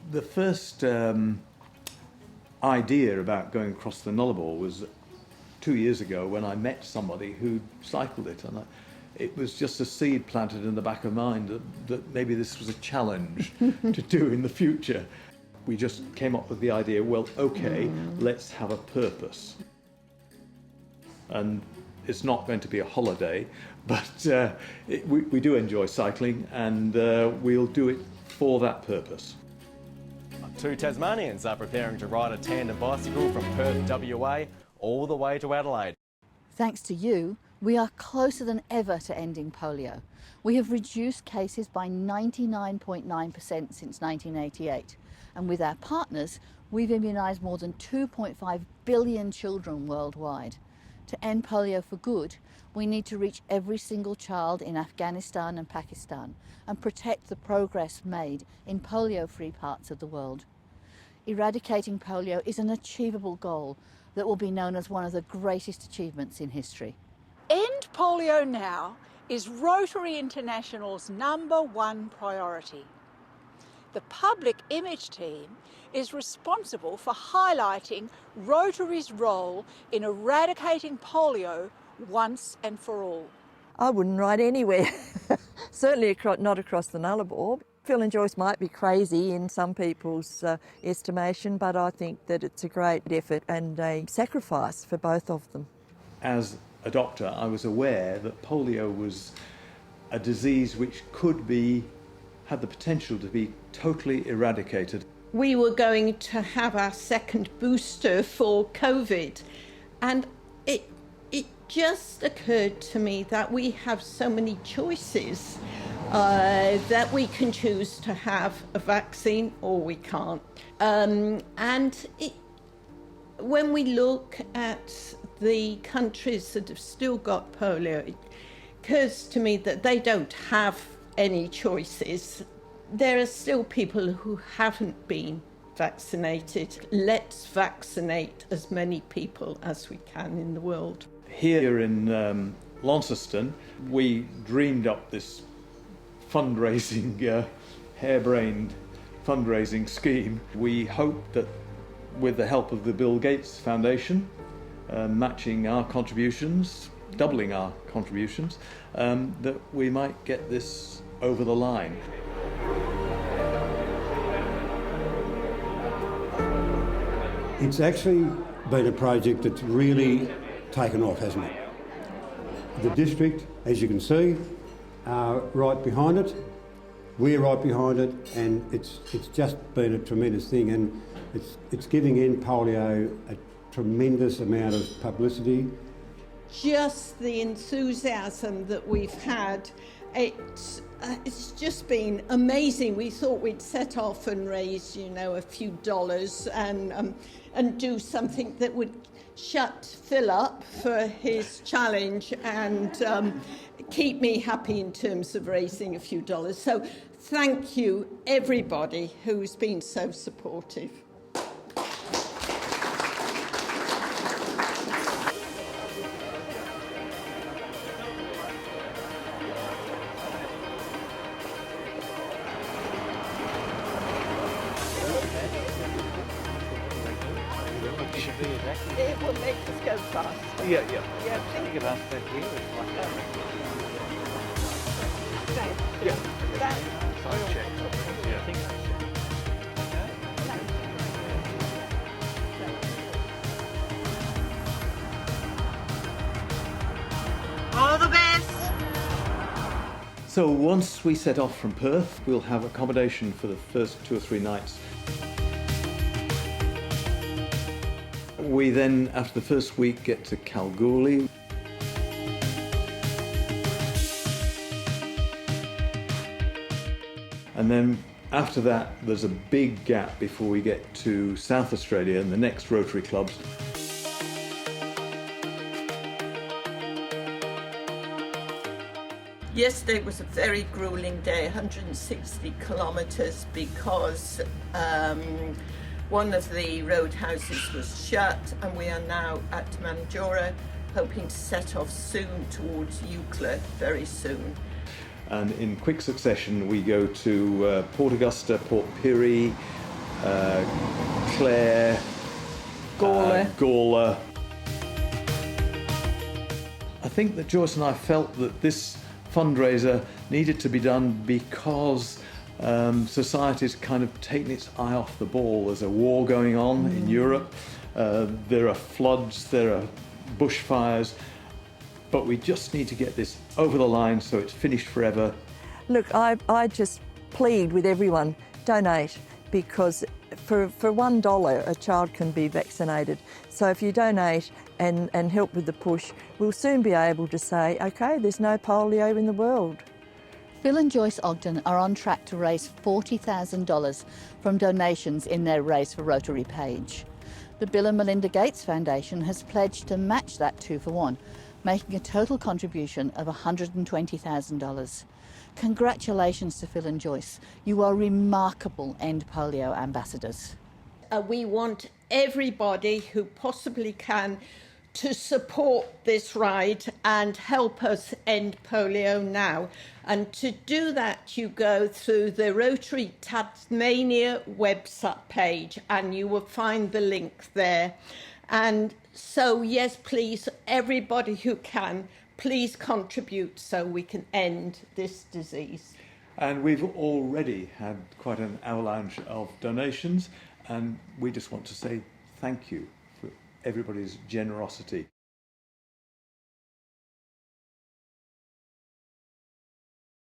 The first idea about going across the Nullabor was 2 years ago when I met somebody who cycled it, and it was just a seed planted in the back of my mind that maybe this was a challenge to do in the future. We just came up with the idea, well, okay, let's have a purpose. And it's not going to be a holiday, but we do enjoy cycling, and we'll do it for that purpose. 2 Tasmanians are preparing to ride a tandem bicycle from Perth, WA, all the way to Adelaide. Thanks to you, we are closer than ever to ending polio. We have reduced cases by 99.9% since 1988. And with our partners, we've immunised more than 2.5 billion children worldwide. To end polio for good, we need to reach every single child in Afghanistan and Pakistan and protect the progress made in polio-free parts of the world. Eradicating polio is an achievable goal that will be known as one of the greatest achievements in history. End polio now is Rotary International's #1 priority. The public image team is responsible for highlighting Rotary's role in eradicating polio once and for all. I wouldn't ride anywhere, certainly not across the Nullabor. Phil and Joyce might be crazy in some people's estimation, but I think that it's a great effort and a sacrifice for both of them. As a doctor, I was aware that polio was a disease which had the potential to be totally eradicated. We were going to have our second booster for COVID, and it just occurred to me that we have so many choices, that we can choose to have a vaccine or we can't. When we look at the countries that have still got polio, it occurs to me that they don't have any choices. There are still people who haven't been vaccinated. Let's vaccinate as many people as we can in the world. Here in Launceston, we dreamed up this fundraising, harebrained fundraising scheme. We hope that with the help of the Bill Gates Foundation, matching our contributions, doubling our contributions, that we might get this over the line. It's actually been a project that's really taken off, hasn't it? The district, as you can see, are right behind it. We're right behind it, and it's just been a tremendous thing, and it's giving End Polio a tremendous amount of publicity. Just the enthusiasm that we've had, it's just been amazing. We thought we'd set off and raise, a few dollars and do something that would shut Phil up for his challenge and keep me happy in terms of raising a few dollars. So thank you, everybody who's been so supportive. It will make us go faster. Yeah. Yeah, think about that here. Yeah. All the best! So once we set off from Perth, we'll have accommodation for the first 2 or 3 nights. We then, after the first week, get to Kalgoorlie. And then after that, there's a big gap before we get to South Australia and the next Rotary clubs. Yesterday was a very gruelling day, 160 kilometres, because one of the roadhouses was shut, and we are now at Mandurah, hoping to set off soon towards Eucla very soon. And in quick succession, we go to Port Augusta, Port Pirie, Claire, Gawler. I think that Joyce and I felt that this fundraiser needed to be done because society's kind of taken its eye off the ball. There's a war going on in Europe, there are floods, there are bushfires, but we just need to get this over the line so it's finished forever. Look, I just plead with everyone, donate, because for $1 a child can be vaccinated. So if you donate and help with the push, we'll soon be able to say, okay, there's no polio in the world. Phil and Joyce Ogden are on track to raise $40,000 from donations in their Race for Rotary page. The Bill and Melinda Gates Foundation has pledged to match that 2-for-1, making a total contribution of $120,000. Congratulations to Phil and Joyce. You are remarkable End Polio ambassadors. We want everybody who possibly can to support this ride and help us end polio now. And to do that, you go through the Rotary Tasmania website page and you will find the link there. And so, yes, please, everybody who can, please contribute so we can end this disease. And we've already had quite an avalanche of donations, and we just want to say thank you for everybody's generosity.